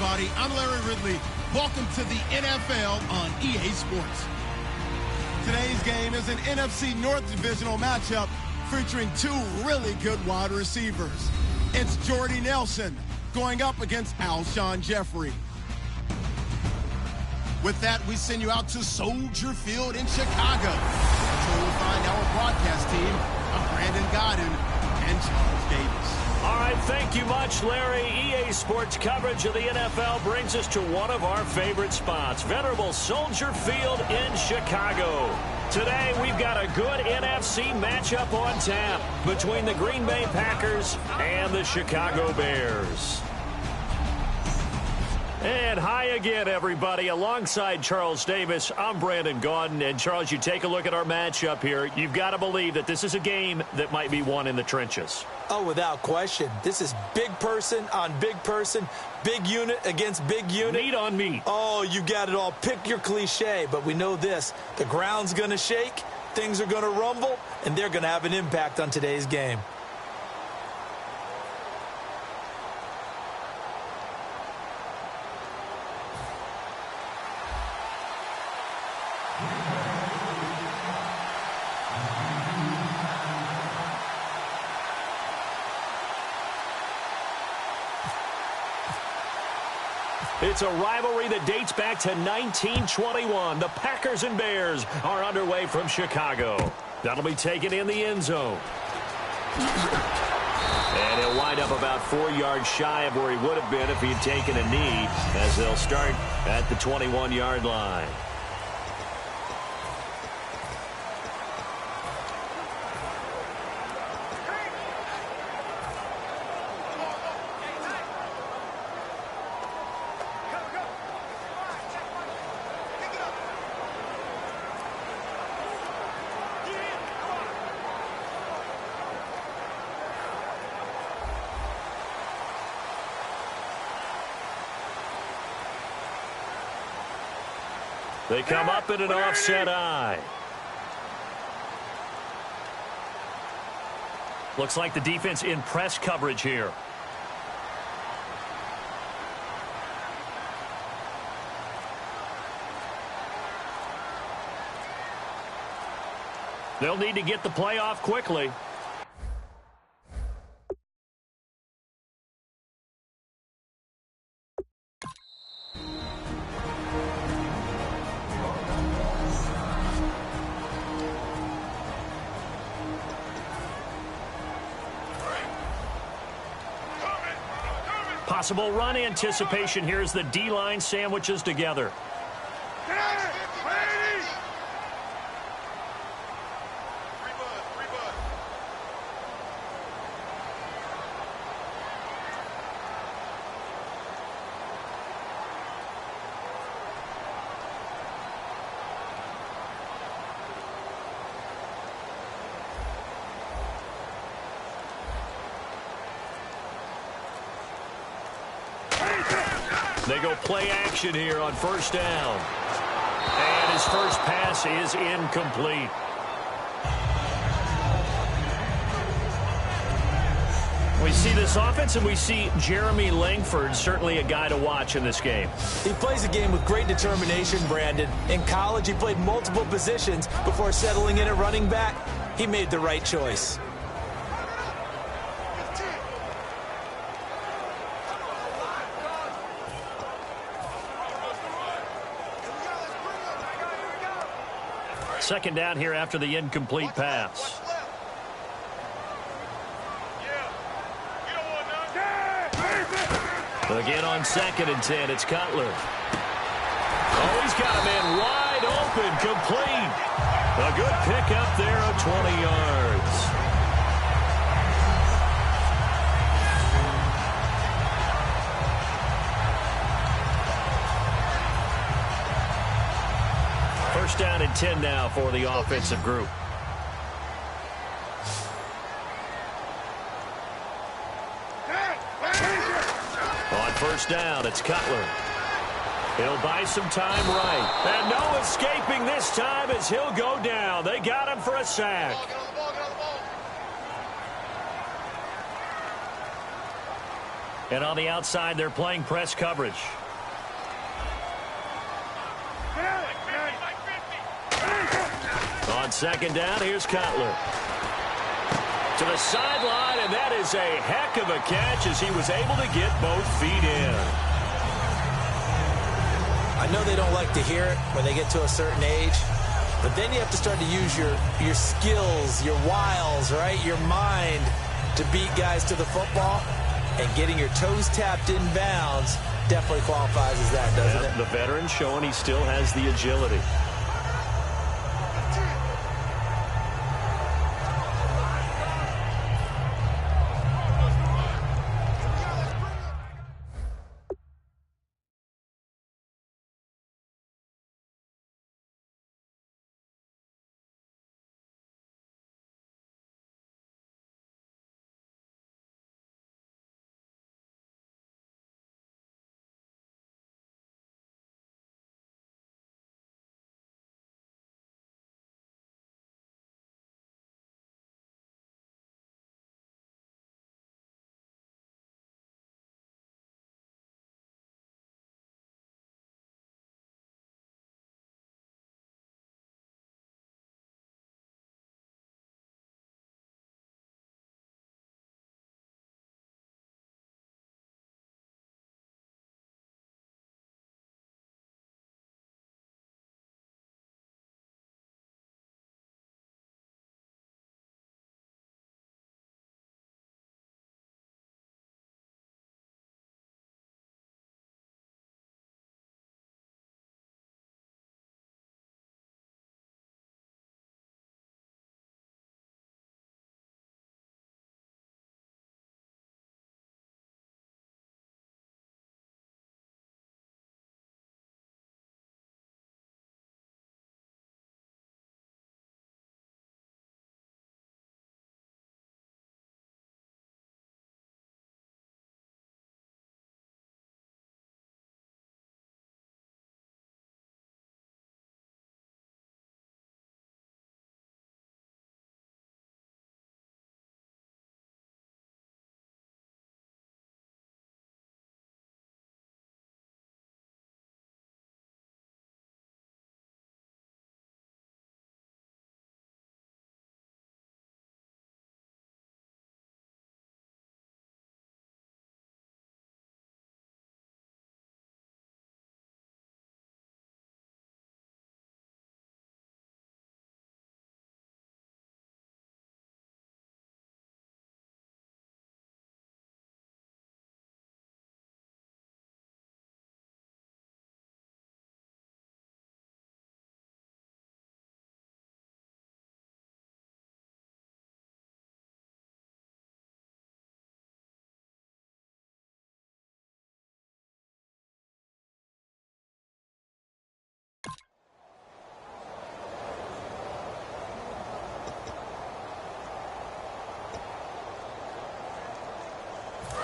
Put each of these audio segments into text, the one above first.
everybody. I'm Larry Ridley. Welcome to the NFL on EA Sports. Today's game is an NFC North divisional matchup featuring two really good wide receivers. It's Jordy Nelson going up against Alshon Jeffrey. With that, we send you out to Soldier Field in Chicago. That's where we'll find our broadcast team of Brandon Godden and Charles Davis. All right, thank you much, Larry. EA Sports coverage of the NFL brings us to one of our favorite spots, venerable Soldier Field in Chicago. Today, we've got a good NFC matchup on tap between the Green Bay Packers and the Chicago Bears. And hi again, everybody. Alongside Charles Davis, I'm Brandon Gaudin. And, Charles, you take a look at our matchup here. You've got to believe that this is a game that might be won in the trenches. Oh, without question. This is big person on big person, big unit against big unit. Meat on meat. Oh, you got it all. Pick your cliche, but we know this. The ground's going to shake, things are going to rumble, and they're going to have an impact on today's game. It's a rivalry that dates back to 1921. The Packers and Bears are underway from Chicago. That'll be taken in the end zone. And he'll wind up about 4 yards shy of where he would have been if he had taken a knee, as they'll start at the 21-yard line. They come up in an offset eye. Looks like the defense in press coverage here. They'll need to get the play off quickly. Possible run anticipation here as the D-line sandwiches together. They go play action here on first down. And his first pass is incomplete. We see this offense, and we see Jeremy Langford, certainly a guy to watch in this game. He plays a game with great determination, Brandon. In college, he played multiple positions before settling in at running back. He made the right choice. Second down here after the incomplete pass. Again on 2nd and 10, it's Cutler. Oh, he's got a man wide open, complete. A good pickup there of 20 yards. First down and 10 now for the offensive group. On first down, it's Cutler. He'll buy some time right. And no escaping this time as he'll go down. They got him for a sack. And on the outside, they're playing press coverage. On second down, here's Cutler. To the sideline, and that is a heck of a catch as he was able to get both feet in. I know they don't like to hear it when they get to a certain age, but then you have to start to use your skills, your wiles, right? Your mind to beat guys to the football, and getting your toes tapped in bounds definitely qualifies as that, doesn't it? The veteran showing he still has the agility.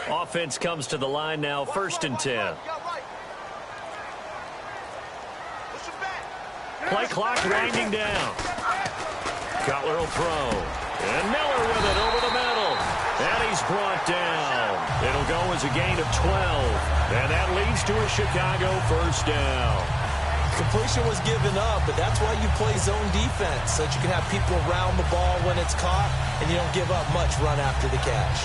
Offense comes to the line now, 1st and 10. Play clock winding down. Cutler will throw. And Miller with it over the middle. And he's brought down. It'll go as a gain of 12. And that leads to a Chicago first down. Completion was given up, but that's why you play zone defense, so that you can have people around the ball when it's caught, and you don't give up much run after the catch.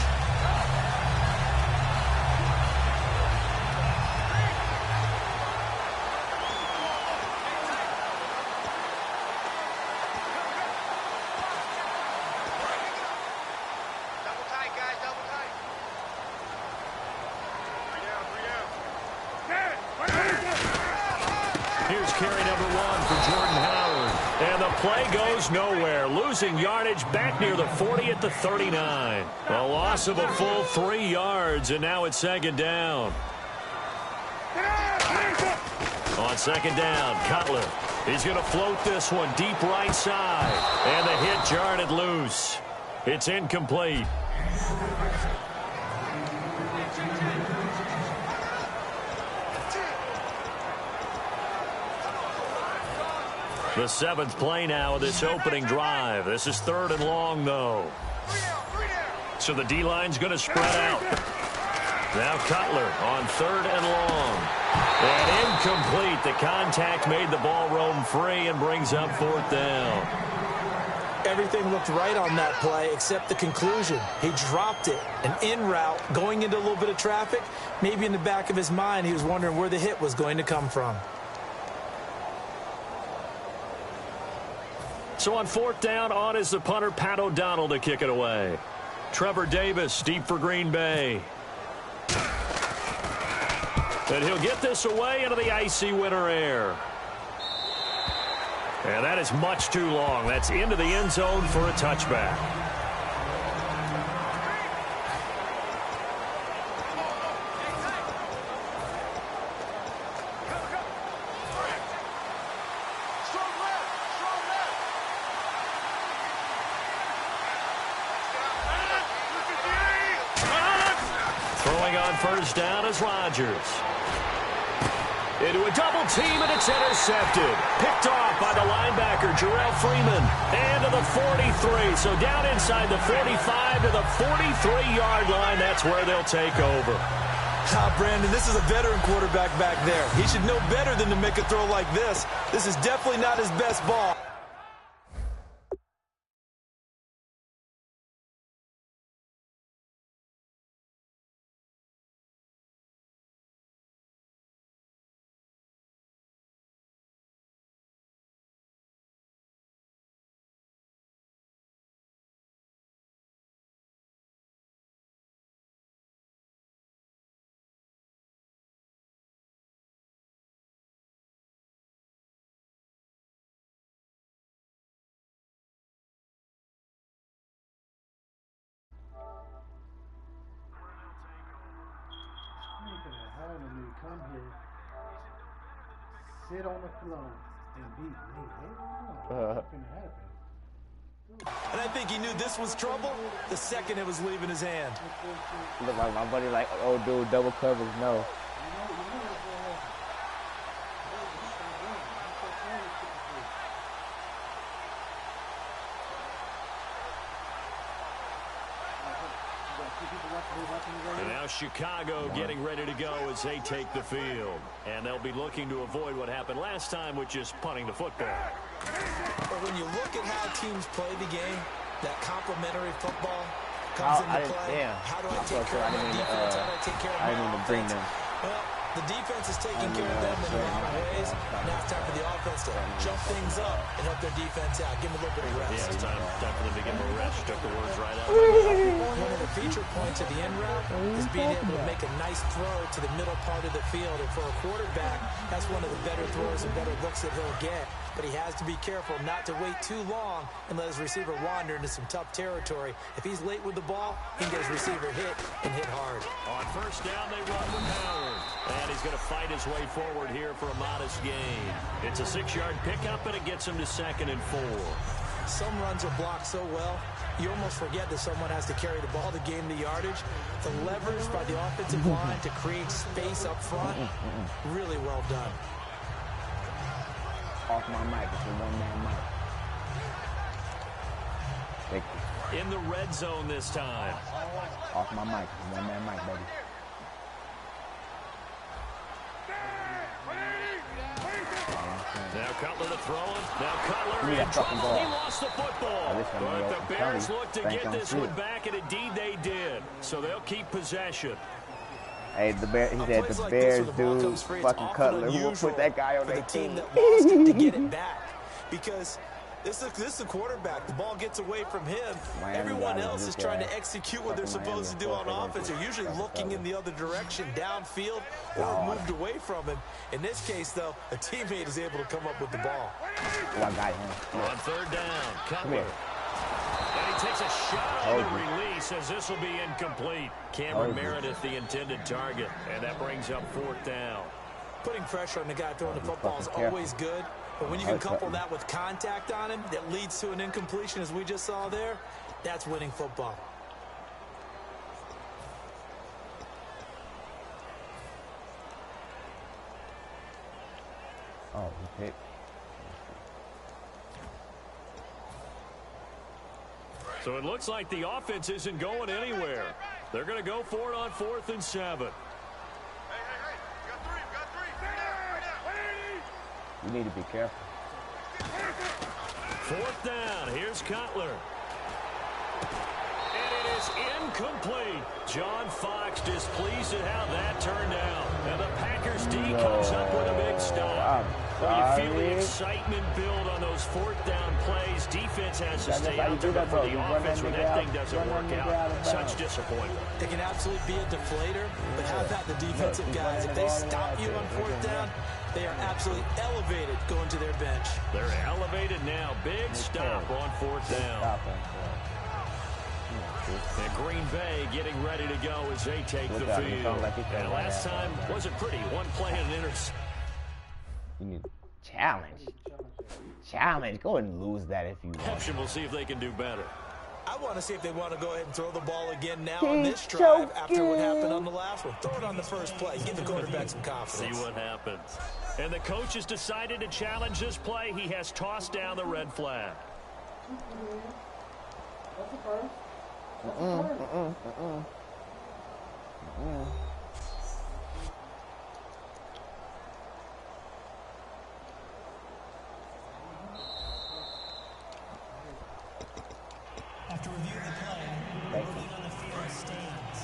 Nowhere, losing yardage back near the 40 at the 39. A loss of a full 3 yards, and now it's 2nd down. On 2nd down, Cutler. He's going to float this one deep right side, and the hit jarred it loose. It's incomplete. The 7th play now of this opening drive. This is 3rd and long, though. So the D-line's going to spread out. Now Cutler on 3rd and long. And incomplete. The contact made the ball roam free and brings up 4th down. Everything looked right on that play except the conclusion. He dropped it. An in route going into a little bit of traffic. Maybe in the back of his mind he was wondering where the hit was going to come from. So on 4th down, on is the punter, Pat O'Donnell, to kick it away. Trevor Davis, deep for Green Bay. And he'll get this away into the icy winter air. And that is much too long. That's into the end zone for a touchback. Throwing on 1st down is Rodgers. Into a double team, and it's intercepted. Picked off by the linebacker, Jarrell Freeman. And to the 43. So down inside the 45 to the 43-yard line. That's where they'll take over. Brandon, this is a veteran quarterback back there. He should know better than to make a throw like this. This is definitely not his best ball. Come here, sit on the floor, and beat me. What's going to happen? And I think he knew this was trouble the second it was leaving his hand. Look like my buddy, like, oh, dude, double coverage, no. And now Chicago getting ready to go as they take the field. And they'll be looking to avoid what happened last time, which is punting the football. But when you look at how teams play the game, that complementary football comes into play. How do I take care of my defense? How do I take care of my offense? Well, the defense is taking care of them in a lot of ways. Now it's time for the offense to jump things up and help their defense out. Give them a little bit of rest. Yeah, it's time for them to give them a rest. Took the words right out. One of the feature points of the end route is being able to make a nice throw to the middle part of the field. And for a quarterback, that's one of the better throws and better looks that he'll get. But he has to be careful not to wait too long and let his receiver wander into some tough territory. If he's late with the ball, he can get his receiver hit and hit hard. On 1st down, they run with Howard. And he's going to fight his way forward here for a modest gain. It's a 6-yard pickup, and it gets him to 2nd and 4. Some runs are blocked so well, you almost forget that someone has to carry the ball to gain the yardage. The leverage by the offensive line to create space up front, really well done. Off my mic, it's a one-man mic. Thank you. In the red zone this time. Off my mic, it's a one-man mic, baby. Now Cutler to throw it. Now Cutler in trouble. He lost the football. But the Bears look to get this one back, and indeed they did. So they'll keep possession. Hey, he said the Bears, dude, fucking Cutler. Who will put that guy on their team? That lost it to get it back. Because this is a quarterback. The ball gets away from him. Everyone else is trying to execute what they're supposed to do on offense. They're usually looking in the other direction, downfield, or moved away from him. In this case, though, a teammate is able to come up with the ball. One guy here. On 3rd down, Cutler. And he takes a shot on the release as this will be incomplete. Cameron Meredith, the intended target, and that brings up 4th down. Putting pressure on the guy throwing the football is always good, but when you can couple that with contact on him that leads to an incompletion, as we just saw there, that's winning football. Oh, he picked. So it looks like the offense isn't going anywhere. They're going to go for it on 4th and 7. Hey, you got three. You need to be careful. 4th down. Here's Cutler. And it is incomplete. John Fox displeased at how that turned out. And the Packers D comes up with a big stop. Well, you feel the excitement build on those 4th down plays. Defense has to stay out there, but for the offense, when that thing doesn't work out, such disappointment. It can absolutely be a deflator, but how about the defensive guys? If they stop you on 4th down, they are absolutely elevated going to their bench. They're elevated now. Big stop on 4th down. And Green Bay getting ready to go as they take the field. And last time wasn't pretty. One play and an interception. You need challenge. Go and lose that if you want. We'll see if they can do better. I want to see if they want to go ahead and throw the ball again now on this drive after what happened on the last one. Throw it on the first play. Give the quarterback some confidence. See what happens. And the coach has decided to challenge this play. He has tossed down the red flag. That's the first. After reviewing the play, everything on the field stands.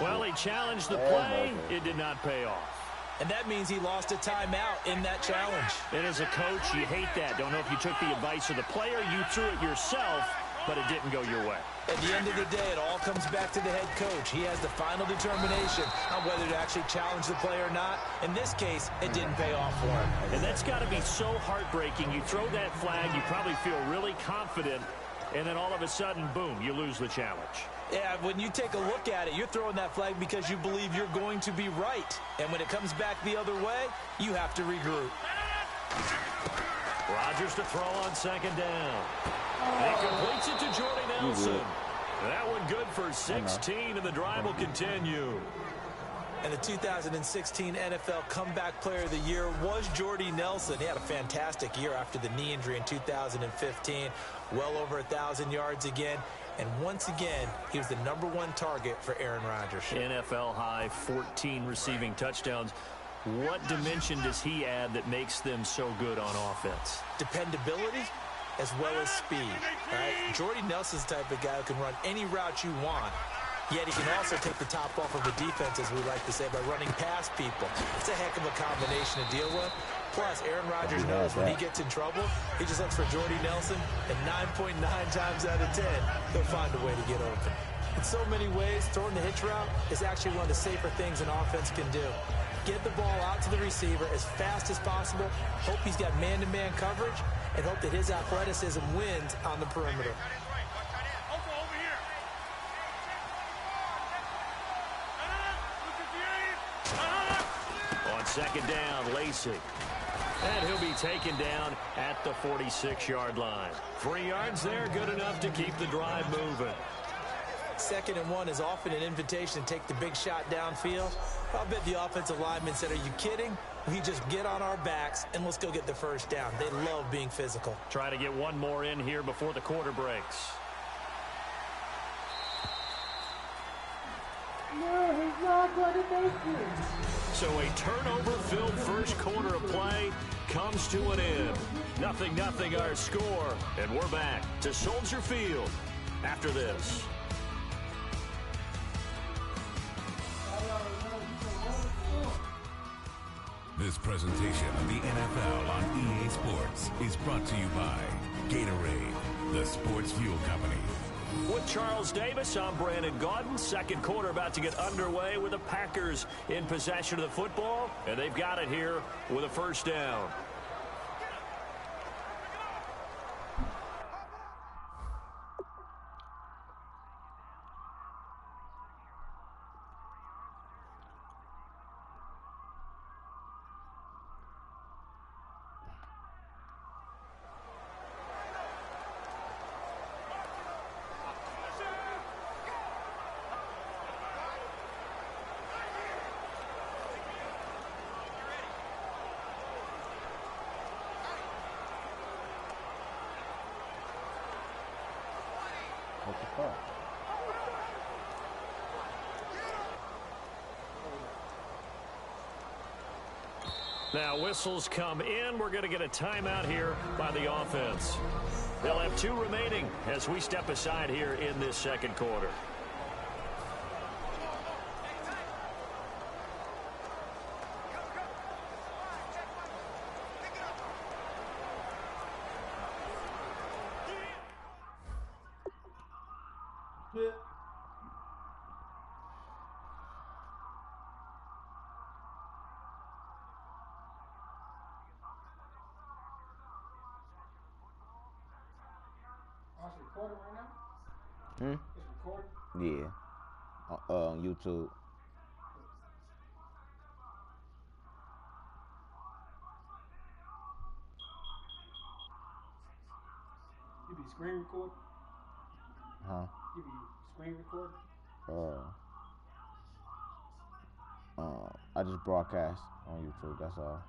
Well, he challenged the play. It did not pay off. And that means he lost a timeout in that challenge. And as a coach, you hate that. Don't know if you took the advice of the player, you threw it yourself, but it didn't go your way. At the end of the day, it all comes back to the head coach. He has the final determination on whether to actually challenge the play or not. In this case, it didn't pay off for him. And that's got to be so heartbreaking. You throw that flag, you probably feel really confident, and then all of a sudden, boom, you lose the challenge. Yeah, when you take a look at it, you're throwing that flag because you believe you're going to be right. And when it comes back the other way, you have to regroup. Rodgers to throw on 2nd down. And he completes it to Jordy Nelson. That one good for 16, and the drive will continue. And the 2016 NFL Comeback Player of the Year was Jordy Nelson. He had a fantastic year after the knee injury in 2015. Well over 1,000 yards again. And once again, he was the #1 target for Aaron Rodgers. NFL high 14 receiving touchdowns. What dimension does he add that makes them so good on offense? Dependability as well as speed. Right? Jordy Nelson's the type of guy who can run any route you want. Yet he can also take the top off of a defense, as we like to say, by running past people. It's a heck of a combination to deal with. Plus, Aaron Rodgers knows when he gets in trouble, he just looks for Jordy Nelson, and 9.9 times out of 10, he'll find a way to get open. In so many ways, throwing the hitch route is actually one of the safer things an offense can do. Get the ball out to the receiver as fast as possible, hope he's got man-to-man coverage, and hope that his athleticism wins on the perimeter. On 2nd down, Lacey. And he'll be taken down at the 46-yard line. 3 yards there, good enough to keep the drive moving. 2nd and 1 is often an invitation to take the big shot downfield. I'll bet the offensive lineman said, are you kidding? We just get on our backs and let's go get the 1st down. They love being physical. Try to get one more in here before the quarter breaks. No, he's not going to make it. So a turnover-filled first quarter of play comes to an end. 0-0 our score, and we're back to Soldier Field after this. This presentation of the NFL on EA Sports is brought to you by Gatorade, the sports fuel company. With Charles Davis, I'm Brandon Gaudin. Second quarter about to get underway with the Packers in possession of the football, and they've got it here with a 1st down. What the fuck? Now whistles come in. We're going to get a timeout here by the offense. They'll have 2 remaining as we step aside here in this second quarter. It's recording right now? Hmm? It's recording? Yeah. On YouTube. You be screen recording? Huh? You be screen recording? I just broadcast on YouTube, that's all.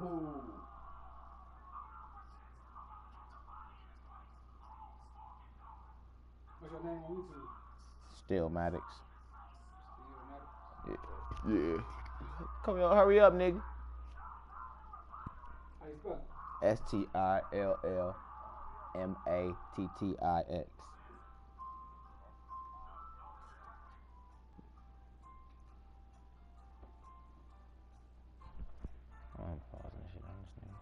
Ooh. What's your name on YouTube? Stillmattix. Stillmattix? Yeah. Come on, hurry up, nigga. How you spell it? STILLMATTIX. I'm pausing shit on this nigga.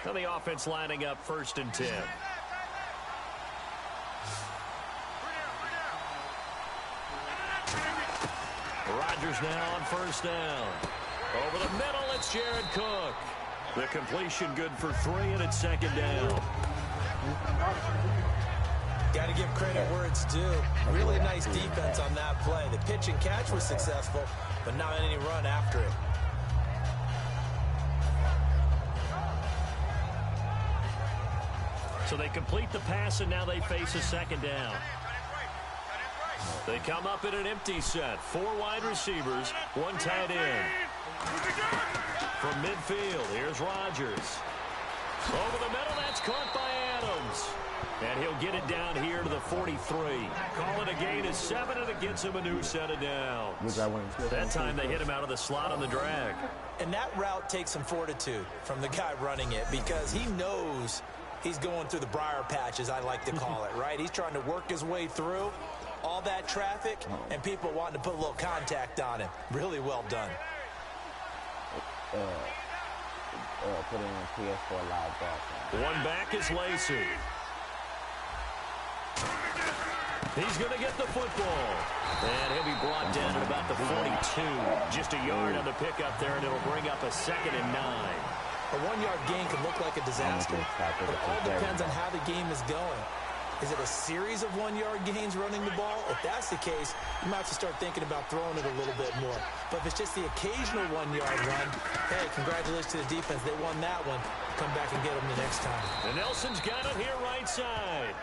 Now the offense lining up 1st and 10. Rodgers now on 1st down. Over the middle, it's Jared Cook. The completion good for 3, and it's 2nd down. Got to give credit where it's due. Really nice defense on that play. The pitch and catch was successful, but not any run after it. So they complete the pass, and now they face a 2nd down. They come up in an empty set. 4 wide receivers, 1 tight end. From midfield, here's Rodgers. Over the middle, that's caught by Adams. And he'll get it down here to the 43. Call it a gain of 7, and it gets him a new set of downs. That time they hit him out of the slot on the drag. And that route takes some fortitude from the guy running it, because he knows he's going through the briar patch, as I like to call it, right? He's trying to work his way through all that traffic and people wanting to put a little contact on him. Really well done. Put in a PS4 Live Broadcast. One back is Lacey. He's going to get the football. And he'll be brought down at about the 42. Just a yard on the pickup there, and it'll bring up a 2nd and 9. A 1-yard gain can look like a disaster, but it all depends on how the game is going. Is it a series of 1-yard gains running the ball? If that's the case, you might have to start thinking about throwing it a little bit more. But if it's just the occasional 1-yard run, hey, congratulations to the defense. They won that one. Come back and get them the next time. And Nelson's got it here right side.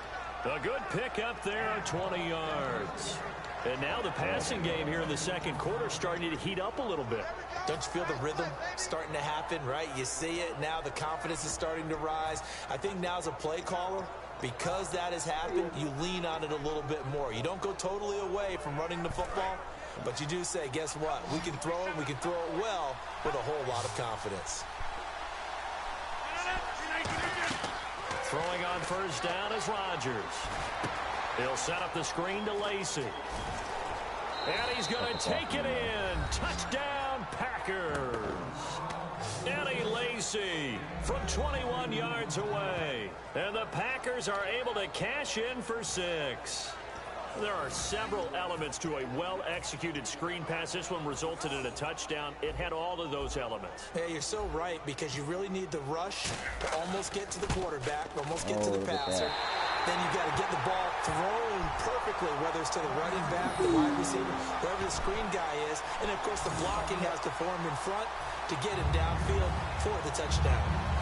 A good pick up there on 20 yards. And now the passing game here in the second quarter starting to heat up a little bit. Don't you feel the rhythm starting to happen, right? You see it. Now the confidence is starting to rise. I think now as a play caller, because that has happened, you lean on it a little bit more. You don't go totally away from running the football, but you do say, guess what? We can throw it. We can throw it well with a whole lot of confidence. Throwing on 1st down is Rodgers. He'll set up the screen to Lacey. And he's going to take it in. Touchdown, Packers. Eddie Lacey from 21 yards away. And the Packers are able to cash in for 6. There are several elements to a well-executed screen pass. This one resulted in a touchdown. It had all of those elements. Yeah, you're so right, because you really need the rush to almost get to the quarterback, almost get to the passer. Then you've got to get the ball thrown perfectly, whether it's to the running back, the wide receiver, whoever the screen guy is. And, of course, the blocking has to form in front to get him downfield for the touchdown.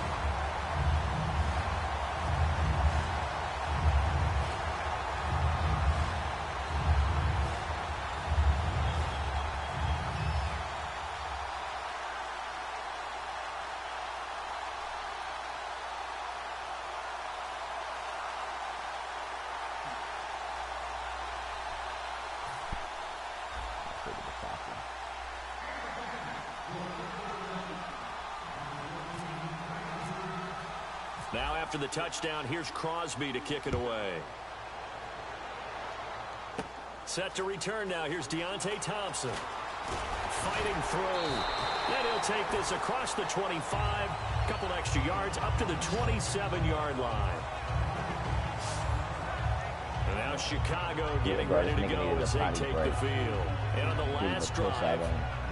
Now after the touchdown, here's Crosby to kick it away. Set to return now. Here's Deontay Thompson. Fighting through. Then he'll take this across the 25. Couple extra yards up to the 27-yard line. And now Chicago getting ready to go as they take the field. And on the last drive,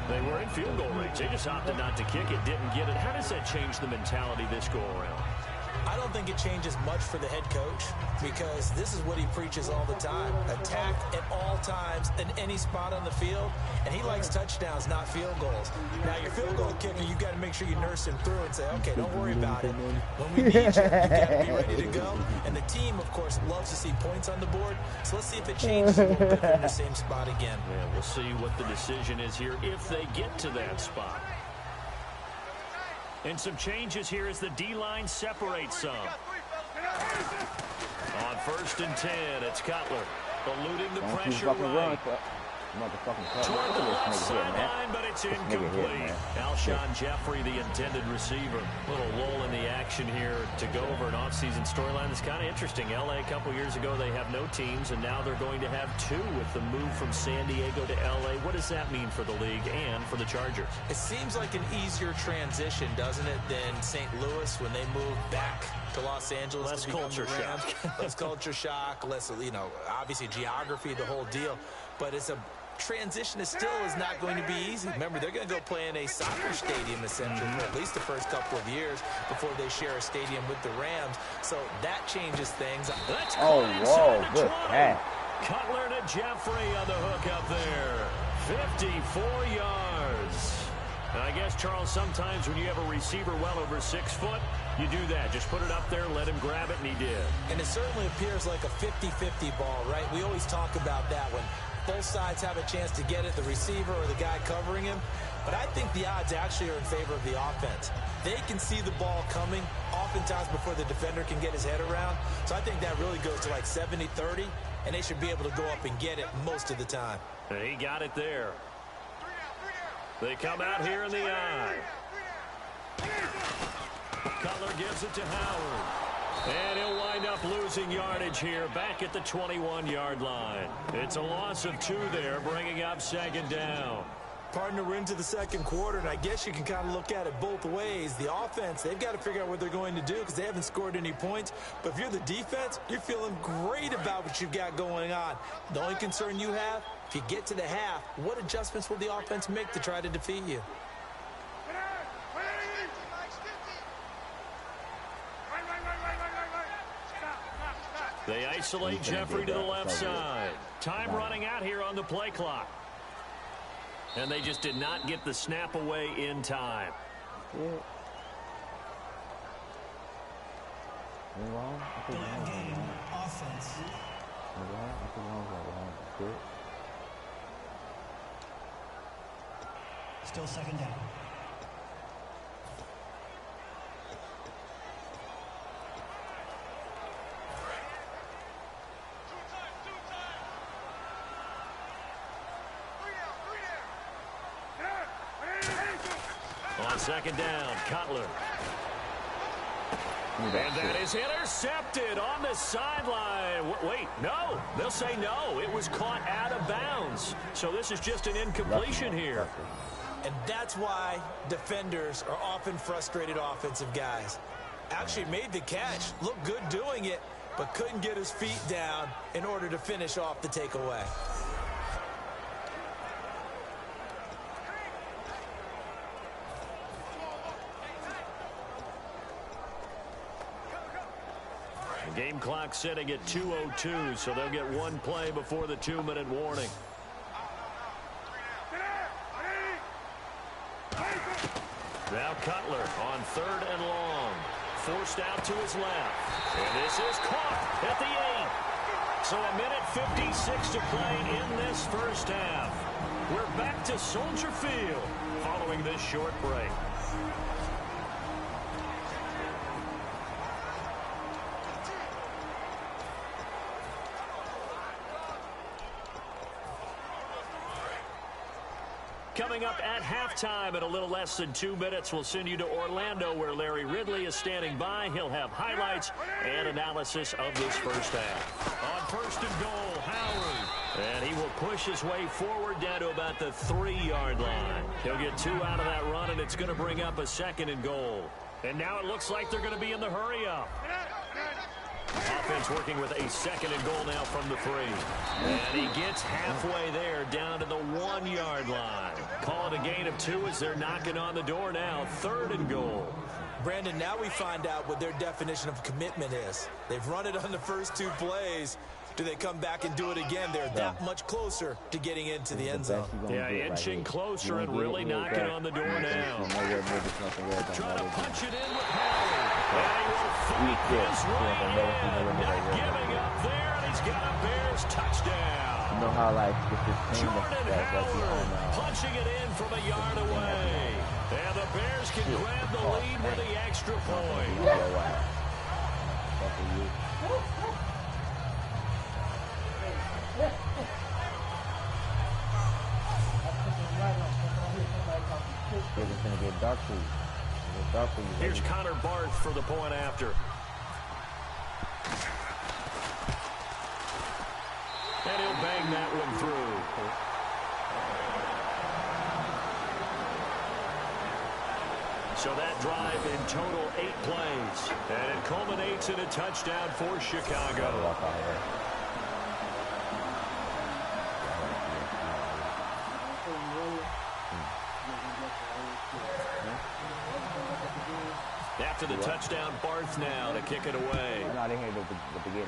they were in field goal range. They just opted not to kick it, didn't get it. How does that change the mentality this go around? I don't think it changes much for the head coach because this is what he preaches all the time. Attack at all times in any spot on the field. And he likes touchdowns, not field goals. Now, your field goal kicker, you've got to make sure you nurse him through and say, okay, don't worry about it. When we need you, you've got to be ready to go. And the team, of course, loves to see points on the board. So let's see if it changes a little bit from the same spot again. Yeah, we'll see what the decision is here if they get to that spot. And some changes here as the D-line separates some. On 1st and 10, it's Cutler eluding the pressure right. Toward the left sideline, but it's incomplete. Alshon Jeffrey, the intended receiver. Little lull in the action here to go over an offseason storyline that's kind of interesting. L.A. a couple years ago, they have no teams, and now they're going to have two with the move from San Diego to L.A. What does that mean for the league and for the Chargers? It seems like an easier transition, doesn't it, than St. Louis when they moved back to Los Angeles. Less culture shock. Less culture shock, less, obviously geography, the whole deal. But it's a transition is not going to be easy. Remember, they're going to go play in a soccer stadium essentially for at least the first couple of years before they share a stadium with the Rams. So that changes things. Oh, whoa, good pass. Cutler to Jeffrey on the hook up there. 54 yards. And I guess, Charles, sometimes when you have a receiver well over 6 foot, you do that. Just put it up there, let him grab it, and he did. And it certainly appears like a 50-50 ball, right? We always talk about that when both sides have a chance to get it, the receiver or the guy covering him. But I think the odds actually are in favor of the offense. They can see the ball coming oftentimes before the defender can get his head around. So I think that really goes to like 70-30, and they should be able to go up and get it most of the time. And he got it there. They come out here in the eye. Cutler gives it to Howard. And he'll wind up losing yardage here back at the 21-yard line. It's a loss of 2 there, bringing up 2nd down. Partner, we're into the second quarter, and I guess you can kind of look at it both ways. The offense, they've got to figure out what they're going to do because they haven't scored any points. But if you're the defense, you're feeling great about what you've got going on. The only concern you have, if you get to the half, what adjustments will the offense make to try to defeat you? They isolate Jeffrey to the left side. Time running out here on the play clock. And they just did not get the snap away in time. Third game, offense. Still 2nd down. On 2nd down, Cutler. And that is intercepted on the sideline. Wait, no. They'll say no. It was caught out of bounds. So this is just an incompletion here. And that's why defenders are often frustrated offensive guys. Actually made the catch, looked good doing it, but couldn't get his feet down in order to finish off the takeaway. Game clock setting at 2:02, so they'll get 1 play before the 2-minute warning. Now Cutler on 3rd and long. Forced out to his left. And this is caught at the 8. So 1:56 to play in this first half. We're back to Soldier Field following this short break. Coming up at halftime in a little less than 2 minutes, we'll send you to Orlando where Larry Ridley is standing by. He'll have highlights and analysis of this first half. On first and goal, Howard. And he will push his way forward down to about the 3-yard line. He'll get 2 out of that run, and it's going to bring up a 2nd and goal. And now it looks like they're going to be in the hurry-up. Offense working with a 2nd and goal now from the 3. And he gets halfway there down to the 1-yard line. Call it a gain of 2 as they're knocking on the door now. 3rd and goal. Brandon, now we find out what their definition of commitment is. They've run it on the first 2 plays. Do they come back and do it again? They're that much closer to getting into the end zone. Yeah, inching closer and really knocking on the door now. Trying to punch it in with Howard. And he will fight his way in. Not giving up there, and he's got a Bears touchdown. You know how, like, this team Jordan Howard punching it in from a yard away. And the Bears can grab the lead with the extra point. It's going to get dark for you. Here's Connor Barth for the point after. And he'll bang that one through. So that drive in total 8 plays. And it culminates in a touchdown for Chicago. After the touchdown, Barth now to kick it away. I didn't hear the beginning.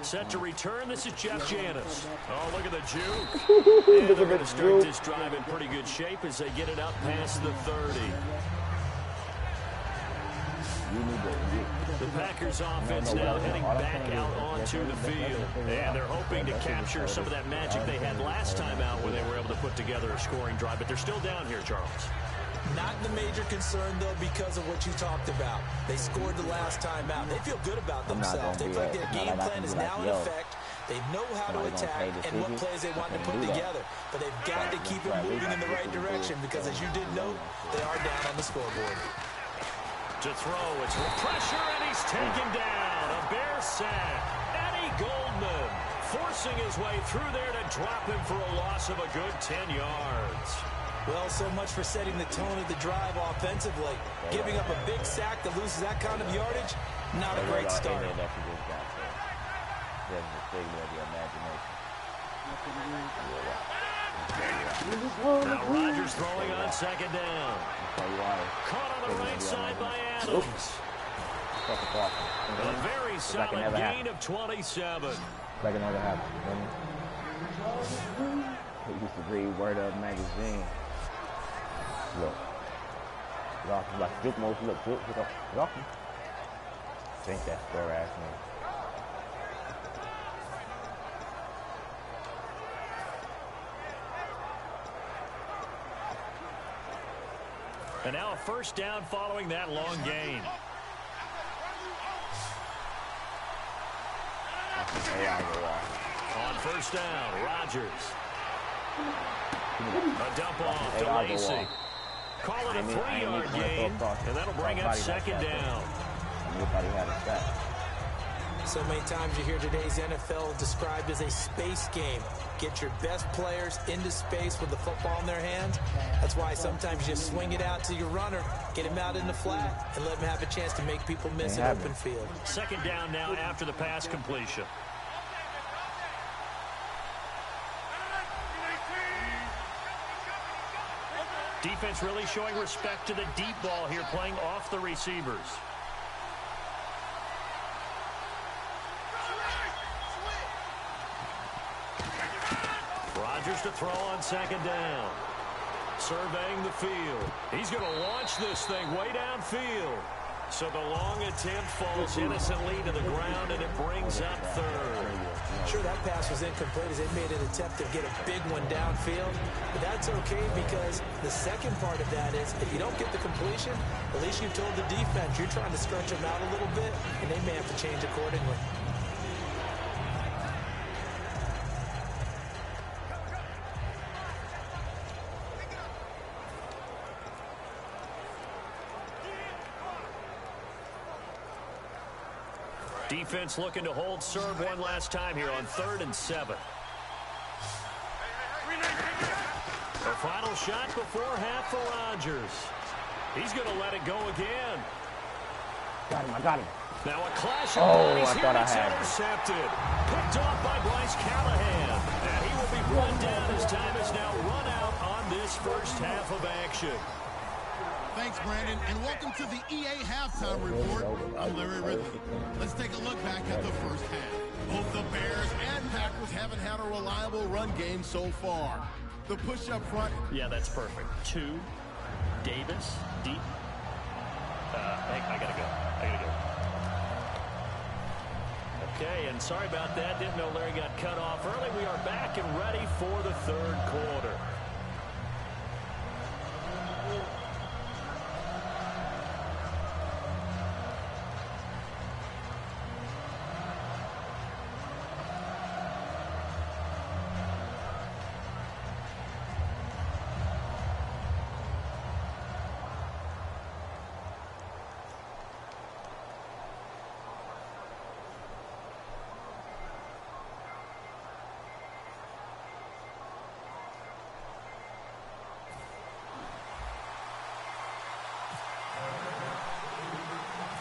Set to return, this is Jeff Janis. Oh, look at the juke. And they're going to start this drive in pretty good shape as they get it up past the 30. The Packers offense now heading back out onto the field. And they're hoping to capture some of that magic they had last time out when they were able to put together a scoring drive. But they're still down here, Charles. Not the major concern, though, because of what you talked about. They scored the last time out. They feel good about themselves. They feel like their game plan is now in effect. They know how to attack and what plays they want to put together. But they've got to keep it moving in the right direction because, as you did note, they are down on the scoreboard. To throw, it's pressure, and he's taken down. A Bear sack. Eddie Goldman forcing his way through there to drop him for a loss of a good 10 yards. Well, so much for setting the tone of the drive offensively. Giving up a big sack that loses that kind of yardage, not a great start. Now Rodgers throwing on 2nd down. Caught on the right side by Adams. A very solid gain of 27. Like it never happened. He used to read Word Up magazine. Look. Like Duke most look. Look. Think that square ass man. And now a first down following that long gain. On first down, Rodgers. A dump off to Lacey. Call it a 3-yard gain, and that'll bring up 2nd down. So many times you hear today's NFL described as a space game. Get your best players into space with the football in their hands. That's why sometimes you just swing it out to your runner, get him out in the flat, and let him have a chance to make people miss an open field. 2nd down now after the pass completion. Defense really showing respect to the deep ball here, playing off the receivers. Rodgers to throw on 2nd down. Surveying the field. He's going to launch this thing way downfield. So the long attempt falls innocently to the ground, and it brings up 3rd. Sure, that pass was incomplete as they made an attempt to get a big one downfield. But that's okay because the second part of that is if you don't get the completion, at least you've told the defense you're trying to stretch them out a little bit, and they may have to change accordingly. Defense looking to hold serve one last time here on 3rd and 7. The final shot before half for Rodgers. He's going to let it go again. Got him, I got him. Now a clash of bodies I here. thought I It's had him. intercepted. Picked off by Bryce Callahan. And he will be run down as time is now run out on this first half of action. Thanks, Brandon, and welcome to the EA Halftime Report. I'm Larry Ridley. Let's take a look back at the first half. Both the Bears and Packers haven't had a reliable run game so far. The push up front. Yeah, that's perfect. 2, Davis, deep. I gotta go. Okay, and sorry about that. Didn't know Larry got cut off early. We are back and ready for the 3rd quarter.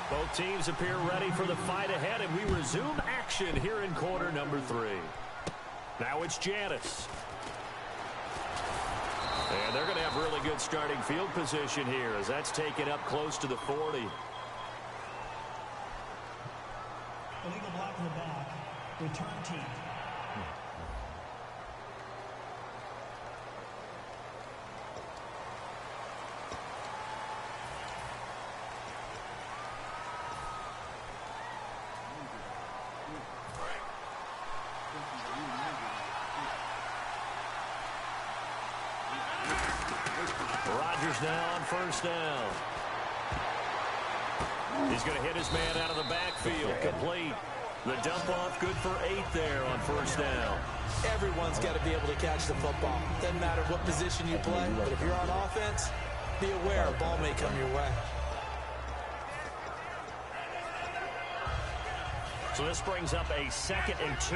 Both teams appear ready for the fight ahead, and we resume action here in quarter number 3. Now it's Janice. And they're going to have really good starting field position here as that's taken up close to the 40. Illegal block in the back. Return team. Rodgers now on first down. He's going to hit his man out of the backfield. Complete. The dump off good for 8 there on first down. Everyone's got to be able to catch the football. Doesn't matter what position you play, but if you're on offense, be aware a ball may come your way. So this brings up a 2nd and 2.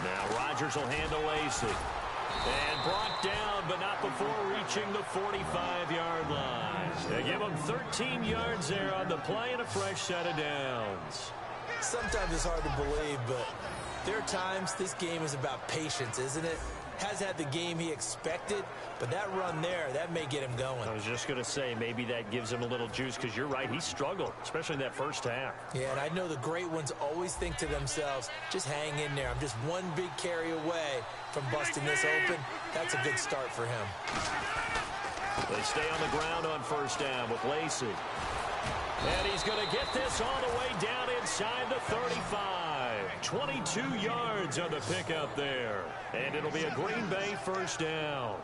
Now Rodgers will handle Lacey. And brought down, but not before reaching the 45-yard line. They give him 13 yards there on the play and a fresh set of downs. Sometimes it's hard to believe, but there are times this game is about patience, isn't it? Has had the game he expected, but that run there, that may get him going. I was just going to say, maybe that gives him a little juice, because you're right, he struggled, especially in that first half. Yeah, and I know the great ones always think to themselves, just hang in there. I'm just one big carry away from busting this open. That's a good start for him. They stay on the ground on first down with Lacey. And he's going to get this all the way down inside the 35. 22 yards on the pickup there. And it'll be a Green Bay first down.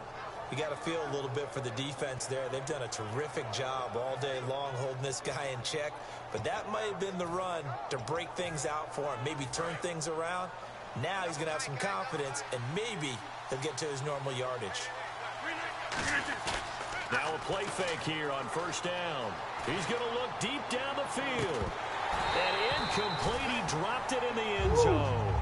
You got to feel a little bit for the defense there. They've done a terrific job all day long holding this guy in check. But that might have been the run to break things out for him, maybe turn things around. Now he's going to have some confidence, and maybe he'll get to his normal yardage. Now a play fake here on first down. He's going to look deep down the field. And incomplete. He dropped it in the end zone.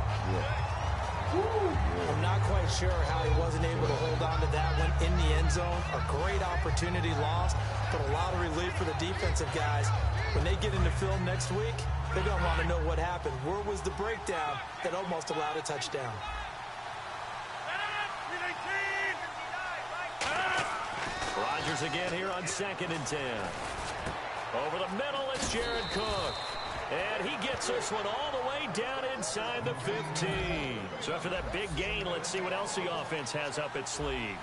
I'm not quite sure how he wasn't able to hold on to that one in the end zone. A great opportunity lost, but a lot of relief for the defensive guys. When they get into film next week, they're going to want to know what happened. Where was the breakdown that almost allowed a touchdown? Rodgers again here on 2nd and 10. Over the middle, it's Jared Cook. And he gets this one all the way down inside the 15. So after that big gain, let's see what else the offense has up its sleeve.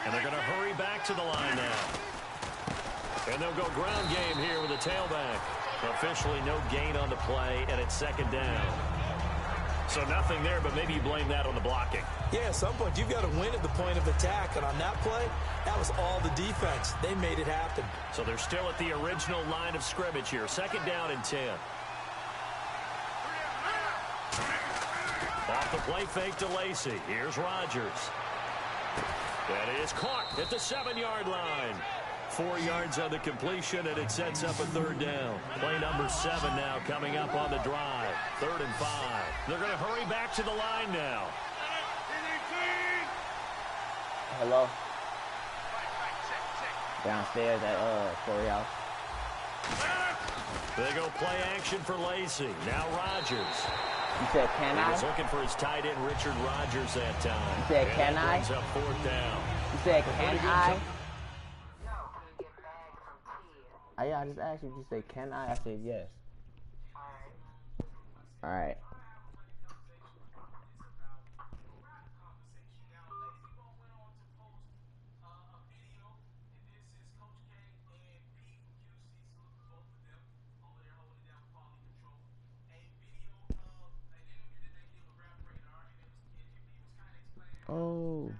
And they're going to hurry back to the line now. And they'll go ground game here with a tailback. Officially no gain on the play, and it's 2nd down. So nothing there, but maybe you blame that on the blocking. Yeah, at some point you've got to win at the point of attack, and on that play, that was all the defense. They made it happen. So they're still at the original line of scrimmage here. 2nd down and 10. Off the play fake to Lacey. Here's Rodgers. That is caught at the 7-yard line. 4 yards on the completion, and it sets up a third down. Play number 7 now coming up on the drive. 3rd and 5. They're going to hurry back to the line now. Hello? Downstairs at Corey House. They go play action for Lacey. Now Rodgers. You said, can He I? was looking for his tight end, Richard Rodgers, that time. You said, and can that I? brings up 4th down. You said, can I? I just asked you, did you say, can I? I said, yes. Alright. Oh.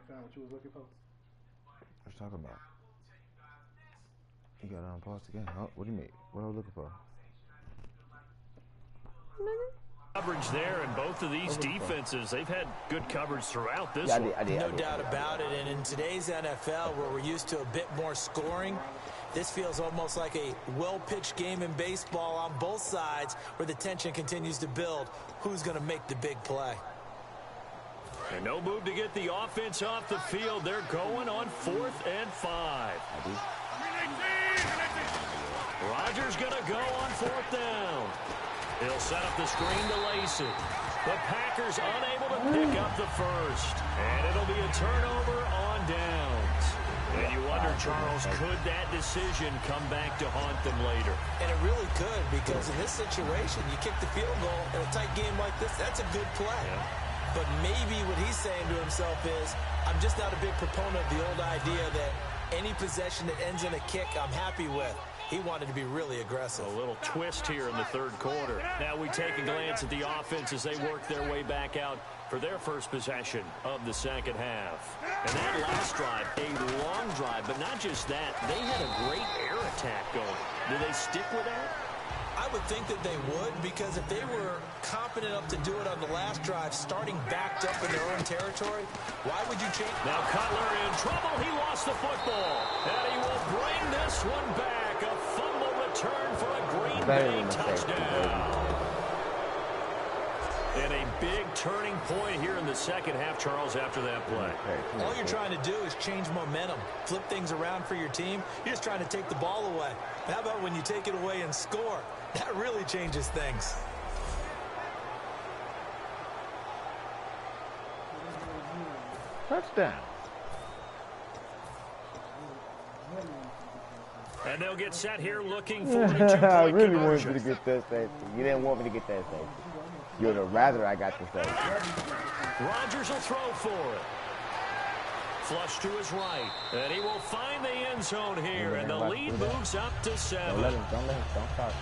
Found what you was looking for. What you talking about? You got to unpause the game. Oh, what do you mean? What are we looking for? Coverage there, and both of these defenses, they've had good coverage throughout this one. No doubt about it. And in today's NFL, where we're used to a bit more scoring, this feels almost like a well-pitched game in baseball on both sides, where the tension continues to build. Who's going to make the big play? And no move to get the offense off the field. They're going on 4th and 5. Rodgers going to go on 4th down. He'll set up the screen to Lacey. The Packers unable to pick up the first. And it'll be a turnover on downs. And you wonder, Charles, could that decision come back to haunt them later? And it really could, because in this situation, you kick the field goal in a tight game like this, that's a good play. Yeah. But maybe what he's saying to himself is, I'm just not a big proponent of the old idea that any possession that ends in a kick I'm happy with. He wanted to be really aggressive. A little twist here in the 3rd quarter. Now we take a glance at the offense as they work their way back out for their first possession of the 2nd half. And that last drive, a long drive, but not just that. They had a great air attack going. Do they stick with that? I would think that they would, because if they were confident enough to do it on the last drive, starting backed up in their own territory, why would you change? Now Cutler in trouble. He lost the football. And he will bring this one back. A fumble return for a Green Bay touchdown. And a big turning point here in the 2nd half, Charles, after that play. All you're trying to do is change momentum, flip things around for your team. You're just trying to take the ball away. How about when you take it away and score? That really changes things. Touchdown. And they'll get set here looking for the 2-point I really conversion. wanted you to get that safety. You didn't want me to get that safety. You would have rather I got the safety. Rodgers will throw for it. Flush to his right. And he will find the end zone here. And the lead moves up to 7. Don't start.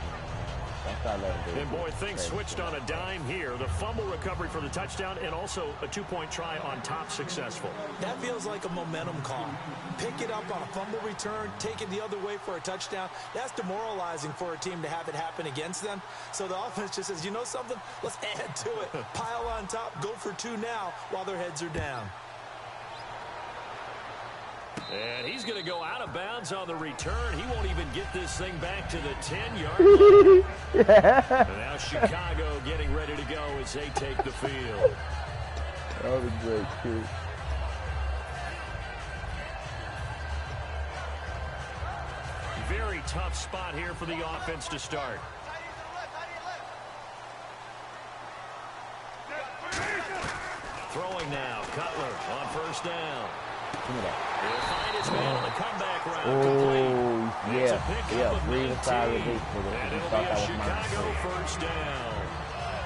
Don't start letting him do it. And boy, things switched on a dime here. The fumble recovery for the touchdown and also a 2-point try on top successful. That feels like a momentum call. Pick it up on a fumble return, take it the other way for a touchdown. That's demoralizing for a team to have it happen against them. So the offense just says, you know something? Let's add to it. Pile on top, go for 2 now while their heads are down. And he's going to go out of bounds on the return. He won't even get this thing back to the 10-yard line. And now Chicago getting ready to go as they take the field. That was great, too. Very tough spot here for the offense to start. Throwing now, Cutler on 1st down. Give me that. He'll find his man on the comeback route. Oh, It's a pickup of breathe 19, aside release for the and it'll be a Chicago first down.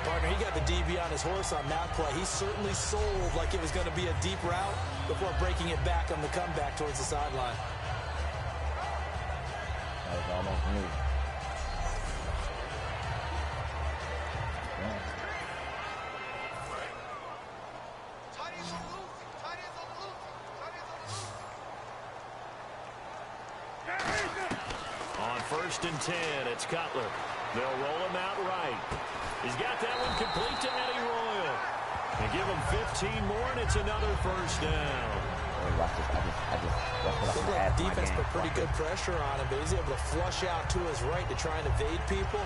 Partner, he got the DB on his horse on that play. He certainly sold like it was going to be a deep route before breaking it back on the comeback towards the sideline. That was almost me. Yeah. On 1st and 10, it's Cutler. They'll roll him out right. He's got that one complete to Eddie Royal. They give him 15 more, and it's another first down. The defense put pretty good pressure on him, but he's able to flush out to his right to try and evade people.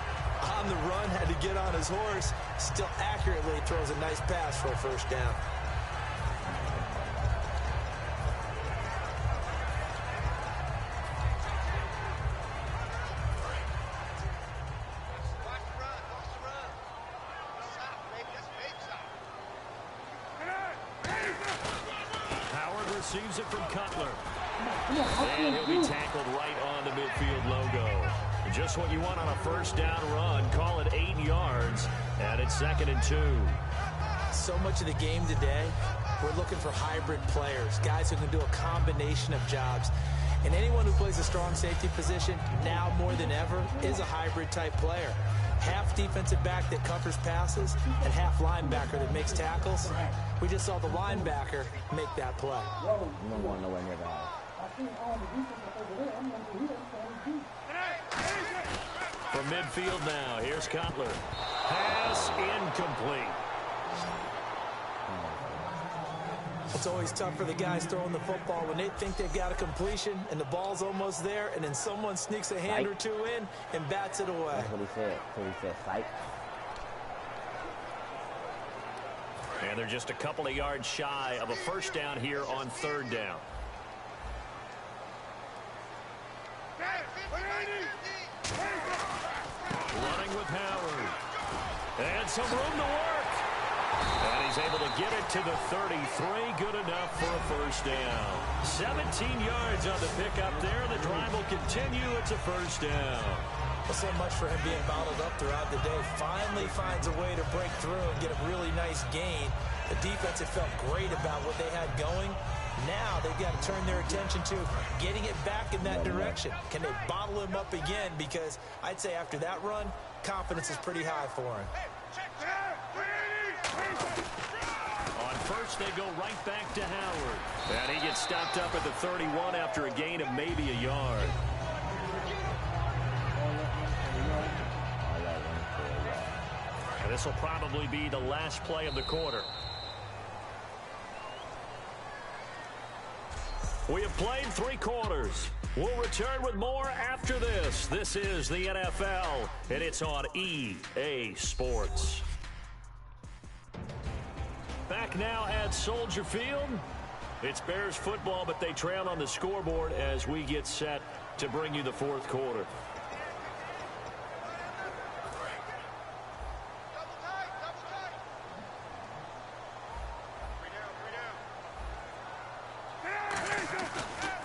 On the run, had to get on his horse. Still accurately throws a nice pass for a first down. Receives it from Cutler. And he'll be tackled right on the midfield logo. Just what you want on a first down run. Call it 8 yards, and it's 2nd and 2. So much of the game today, we're looking for hybrid players, guys who can do a combination of jobs. And anyone who plays a strong safety position, now more than ever, is a hybrid type player. Half defensive back that covers passes and half linebacker that makes tackles. We just saw the linebacker make that play. You don't want nowhere near the house. From midfield now, here's Cutler. Pass incomplete. It's always tough for the guys throwing the football when they think they've got a completion and the ball's almost there, and then someone sneaks a hand or two in and bats it away. That's what he said. So he said, psych. And they're just a couple of yards shy of a first down here on 3rd down. Running with Howard. And some room to work. And he's able to get it to the 33. Good enough for a first down. 17 yards on the pickup there. The drive will continue. It's a first down. Well, so much for him being bottled up throughout the day. Finally finds a way to break through and get a really nice gain. The defense had felt great about what they had going. Now they've got to turn their attention to getting it back in that direction. Can they bottle him up again? Because I'd say after that run, confidence is pretty high for him. On first, they go right back to Howard. And he gets stopped up at the 31 after a gain of maybe a yard. And this will probably be the last play of the quarter. We have played 3 quarters. We'll return with more after this. This is the NFL, and it's on EA Sports. Back now at Soldier Field. It's Bears football, but they trail on the scoreboard as we get set to bring you the 4th quarter.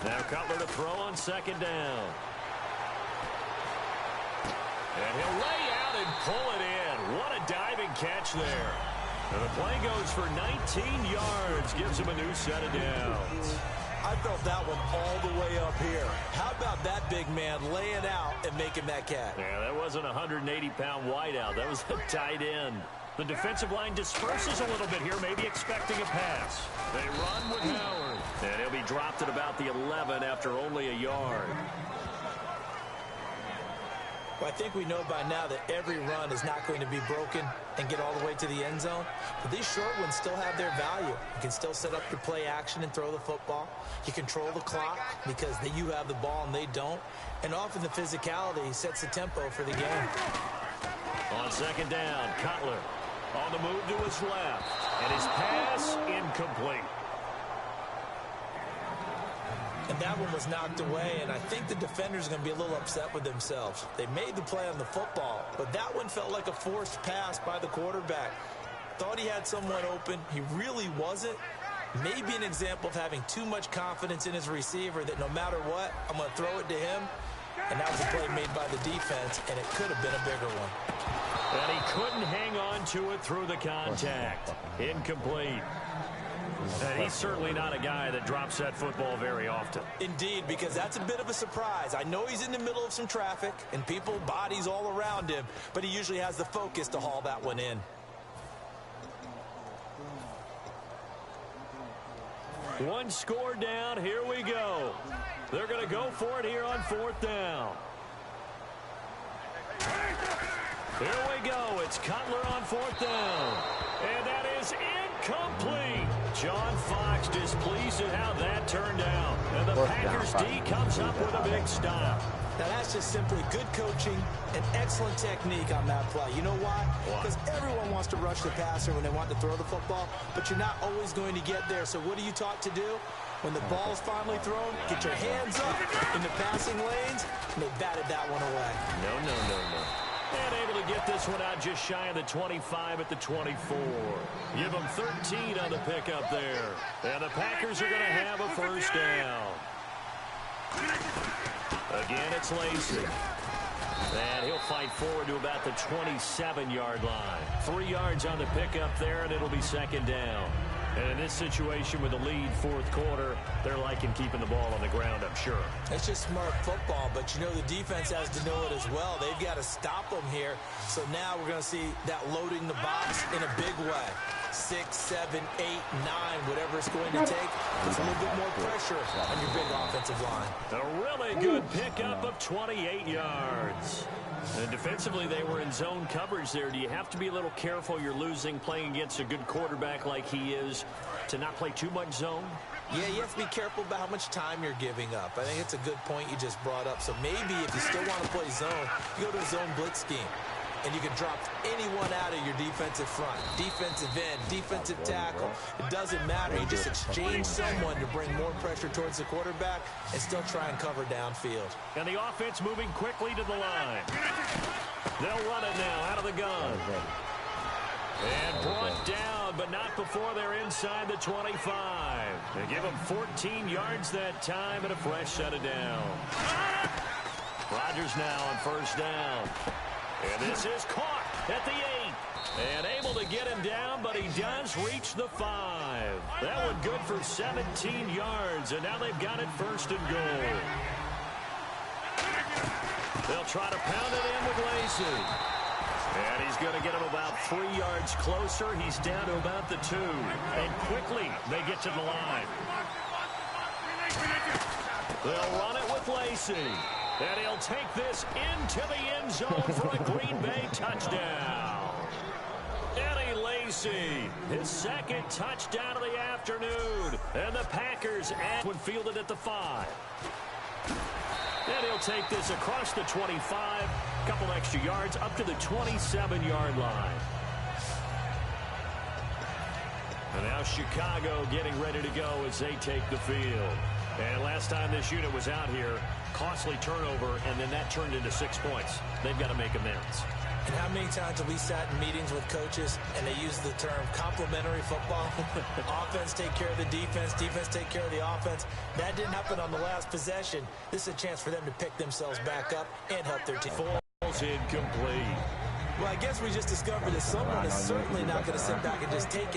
Now Cutler to throw on 2nd down. And he'll lay out and pull it in. What a diving catch there. And the play goes for 19 yards. Gives him a new set of downs. I felt that one all the way up here. How about that big man laying out and making that catch? Yeah, that wasn't a 180-pound wideout. That was a tight end. The defensive line disperses a little bit here, maybe expecting a pass. They run with Howard. And he'll be dropped at about the 11 after only a yard. Well, I think we know by now that every run is not going to be broken and get all the way to the end zone. But these short ones still have their value. You can still set up your play action and throw the football. You control the clock because you have the ball and they don't. And often the physicality sets the tempo for the game. On 2nd down, Cutler on the move to his left. And his pass incomplete. And that one was knocked away, and I think the defenders are going to be a little upset with themselves. They made the play on the football, but that one felt like a forced pass by the quarterback. Thought he had someone open. He really wasn't. Maybe an example of having too much confidence in his receiver that no matter what, I'm going to throw it to him. And that was a play made by the defense, and it could have been a bigger one. And he couldn't hang on to it through the contact. Incomplete. And he's certainly not a guy that drops that football very often. Indeed, because that's a bit of a surprise. I know he's in the middle of some traffic and people, bodies all around him, but he usually has the focus to haul that one in. One score down. Here we go. They're going to go for it here on 4th down. Here we go. It's Cutler on 4th down. And that is incomplete. John Fox displeased at how that turned out. And the Packers D comes up with a big stop. Now, that's just simply good coaching and excellent technique on that play. You know why? Because everyone wants to rush the passer when they want to throw the football, but you're not always going to get there. So what are you taught to do? When the ball's finally thrown, get your hands up in the passing lanes, and they batted that one away. No. And able to get this one out just shy of the 25 at the 24. Give them 13 on the pickup there. And the Packers are going to have a 1st down. Again, it's Lacy. And he'll fight forward to about the 27-yard line. 3 yards on the pickup there, and it'll be 2nd down. And in this situation with the lead 4th quarter, they're liking keeping the ball on the ground, I'm sure. It's just smart football, but you know the defense has to know it as well. They've got to stop them here. So now we're going to see that loading the box in a big way. 6, 7, 8, 9, whatever it's going to take. Puts a little bit more pressure on your big offensive line. A really good pickup of 28 yards. And defensively, they were in zone coverage there. Do you have to be a little careful? You're losing playing against a good quarterback like he is to not play too much zone? Yeah, you have to be careful about how much time you're giving up. I think it's a good point you just brought up. So maybe if you still want to play zone, you go to a zone blitz scheme. And you can drop anyone out of your defensive front, defensive end, defensive tackle. It doesn't matter. You just exchange someone to bring more pressure towards the quarterback and still try and cover downfield. And the offense moving quickly to the line. They'll run it now out of the gun. And brought down, but not before they're inside the 25. They give them 14 yards that time and a fresh set of down. Rodgers now on 1st down. And this is caught at the 8. And able to get him down, but he does reach the 5. That one good for 17 yards, and now they've got it 1st and goal. They'll try to pound it in with Lacy. And he's going to get him about 3 yards closer. He's down to about the 2. And quickly, they get to the line. They'll run it with Lacy. And he'll take this into the end zone for a Green Bay touchdown. Eddie Lacy, his 2nd touchdown of the afternoon. And the Packers would field it at the 5. And he'll take this across the 25, a couple extra yards, up to the 27-yard line. And now Chicago getting ready to go as they take the field. And last time this unit was out here, costly turnover, and then that turned into 6 points. They've got to make amends. And how many times have we sat in meetings with coaches and they use the term complementary football? Offense take care of the defense, defense take care of the offense. That didn't happen on the last possession. This is a chance for them to pick themselves back up and help their team. Falls incomplete. Well, I guess we just discovered that someone is certainly not going to sit back and just take it